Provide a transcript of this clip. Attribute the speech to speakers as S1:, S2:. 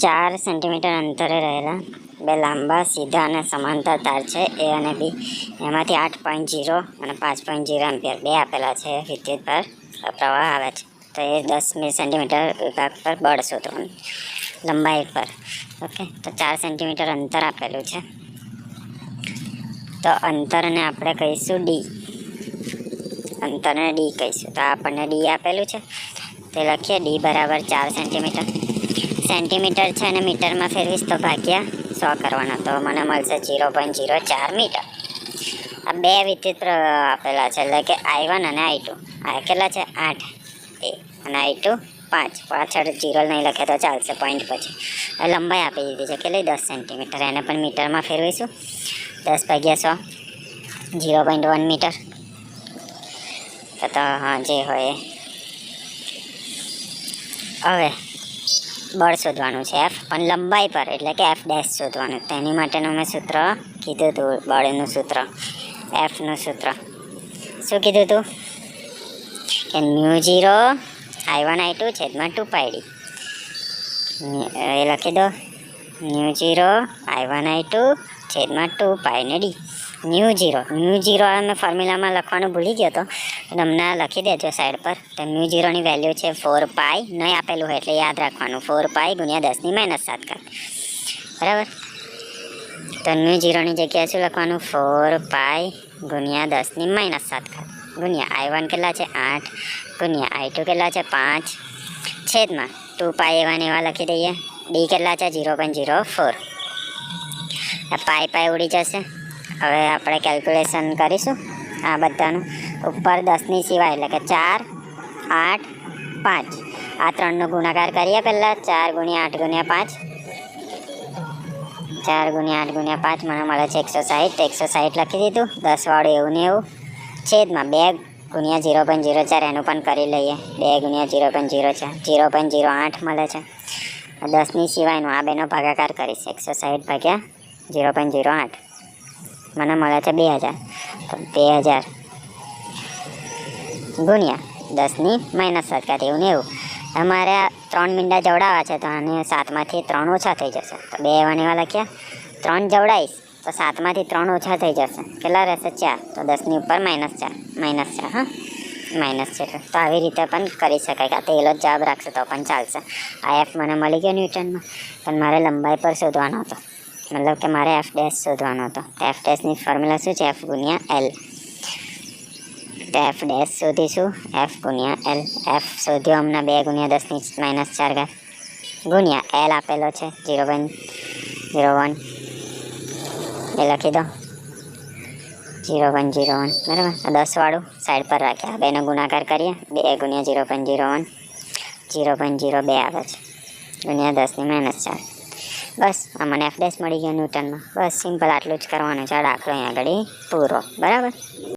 S1: 4 centimetre અંતરે રહેલા બે લાંબા સીધા અને સમાંતર તાર છે એ અને બી. એમાંથી 8.0 અને 5.0 એમ્પિયર બે આપેલા છે. વિદ્યુત પ્રવાહ આવે છે. તો એ 10 સેન્ટીમીટર વિભાગ પર બળ શોધવાનું લંબાઈ પર. ઓકે, તો 4 સેન્ટીમીટર અંતર આપેલું છે. તો અંતરને આપણે કહીશું ડી. અંતરને ડી કહીશું. તો આપણને ડી આપેલું છે તે લખીએ. ડી બરાબર 4 સેન્ટીમીટર. સેન્ટીમીટર છે અને મીટરમાં ફેરવીશ તો ભાગ્યા 100 કરવાનો. તો મને મળશે 0.04 મીટર. આ બે વિદ્યુત આપેલા છે, એટલે કે I1 અને I2. આ કેટલા છે? 8 એ અને I2 5. પાછળ 0 નહીં લખે તો ચાલશે પોઈન્ટ પછી. લંબાઈ આપી દીધી છે કેટલી? 10 સેન્ટીમીટર. એને પણ મીટરમાં ફેરવીશું. 10/100 0.1 મીટર. તો હા, જે હોય. હવે બળ શોધવાનું છે F, પણ લંબાઈ પર, એટલે કે F ડેશ શોધવાનું. તેની માટેનું મેં સૂત્ર કીધું હતું. બળનું સૂત્ર, Fનું સૂત્ર શું કીધું હતું? કે μ0 I1 I2 છેદમાં 2πd. એ લખી દો. μ0 I1 I2 છેદમાં 2π ને d. μ0 મેં ફોર્મ્યુલામાં લખવાનું ભૂલી ગયો હતો, તમને લખી દેજો સાઈડ પર. તો μ0ની વેલ્યુ છે 4π. નહીં આપેલું હોય એટલે યાદ રાખવાનું. 4π ગુણ્યા 10⁻⁷. બરાબર? તો μ0ની જગ્યાએ શું લખવાનું? 4π ગુણ્યા 10⁻⁷. ગુણ્યા I1 કેટલા છે? 8. ગુણ્યા I2 કેટલા છે? 5. છેદમાં 2π એવા લખી દઈએ. d કેટલા છે? 0.04. પાઈ ઉડી જશે. હવે આપણે કેલ્ક્યુલેશન કરીશું આ બધાનું. ઉપર 10ની સિવાય, એટલે કે 4, 8, 5. આ 3નો ગુણાકાર કરીએ પહેલાં. 4 ગુણ્યા 8 ગુણ્યા 5. 4 ગુણ્યા 8 ગુણ્યા 5 મને મળે છે 160. 160 લખી દીધું. 10 વાળું એવું ને એવું. છેદમાં 2 ગુણ્યા 0.04. એનું પણ કરી લઈએ. 2 ગુણ્યા 0.04 0.08 મળે છે. 10ની સિવાયનું આ બેનો ભાગાકાર કરીશ. 160 ભાગ્યા 0.08 મને મળે છે 2000. તો 2000 ગુણ્યા 10⁻⁷. એવું ને એવું. તમારે 3 મીંડા જવડાવવા છે, તો આને 7માંથી 3 ઓછા થઈ જશે. તો 2 એવા લખ્યા. 3 જવડાવીશ તો 7માંથી 3 ઓછા થઈ જશે. કેટલા રહેશે? 4. તો 10ની ઉપર -4. હા, માઇનસ છે. તો આવી રીતે પણ કરી શકાય. કે તેલો જ જવાબ રાખશે તો પણ ચાલશે. આ F મને મળી ગયો ન્યૂટનમાં, પણ મારે લંબાઈ પર શોધવાનો હતો. મતલબ કે મારે F ડેશ શોધવાનો હતો. તો F ડેશની ફોર્મ્યુલા શું છે? F ગુણ્યા L. તો F ડેશ શોધીશું. F ગુણ્યા L. F શોધ્યો હમણાં 2 ગુણ્યા 10⁻⁴. ગુણ્યા L આપેલો છે 0.01. એ લખી દો. 0.01. બરાબર? 10 વાળું સાઈડ પર રાખ્યા. બેનો ગુણાકાર કરીએ. 2 ગુણ્યા 0.01 0.02 આવે છે. ગુણ્યા 10⁻⁴. બસ, આ મને F ડેશ મળી ગયો ન્યૂટનમાં. બસ સિમ્પલ આટલું જ કરવાનું છે. દાખલો અહીં આગળ પૂરો. બરાબર?